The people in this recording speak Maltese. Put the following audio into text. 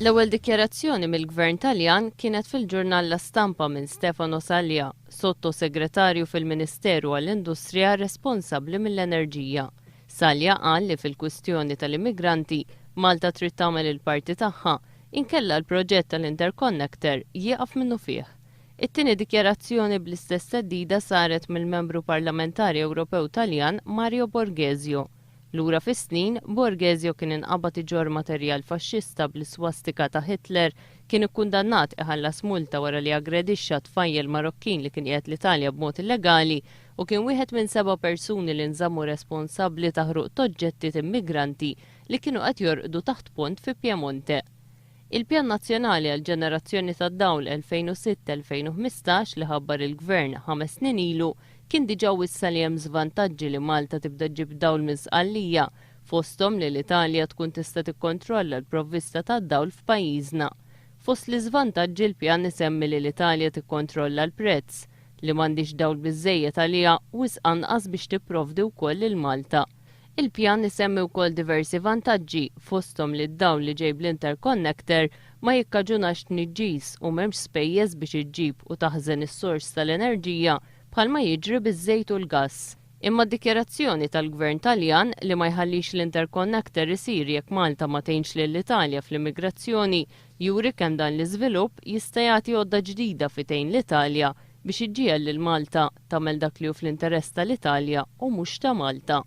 L-ewwel dikjarazzjoni mill-Gvern Taljan kienet fil-ġurnal La Stampa minn Stefano Salja, sottosegretarju fil-Ministeru għall-Industrija responsabbli mill-Enerġija. Salja qal li fil-kwistjoni tal-immigranti Malta trid tagħmel il-parti tagħha inkella l-proġett tal-Interconnector jieqaf minnu fih. It-tieni dikjarazzjoni bl-istess teddida saret mill-membru parlamentari Ewropew Taljan Mario Borghezio. Lura fis-snin, Borghezio kien inqabad iġor materjal faxxista bl-swastika ta' Hitler, kien ikkundannat iħallas multa wara li aggredixxa tfajjel Marokkin li kien qiegħed l-Italja b'mod illegali u kien wieħed minn 7 persuni li nżammu responsabbli ta' ħruq toġġetti immigranti li kienu qed jorqdu taħt pont fi Piemonte. Il-Pjan Nazzjonali għal ġenerazzjoni tad-dawl 2006-2015 li ħabbar il-Gvern 5 snin ilu kien diġà wissa li hemm żvantaġġi li Malta tibda ġib dawl miżqallija fosthom li l-Italja tkun tista' tikkontrolla l-provvista tad-dawl f'pajjiżna. Fost l-iżvantaġġi l-pjan isemmi li l-Italja tikkontrolla l-prezz li m'għandix dawl biżżejjed għalija wisq anqas biex tipprovdi wkoll lil Malta. Il-pjan isemmi wkoll diversi vantaġġi fosthom li d-dawl li ġej bl-Interconnector ma jikkaġunax tniġġis u m'hemmx spejjeż biex iġġib u taħżen is-sors tal-enerġija bħalma jiġri biż-żejt u l-gass. Imma d-dikjarazzjoni tal-Gvern Taljan li ma jħallix l-Interconnector isir jekk Malta ma tgħinx lill-Italja fl-immigrazzjoni juri kemm dan l-iżvilupp jista' jagħti għodda ġdida fitejn l-Italja biex iġġiegħel lil Malta tagħmel dak li hu fl-interess tal-Italja u mhux ta' Malta.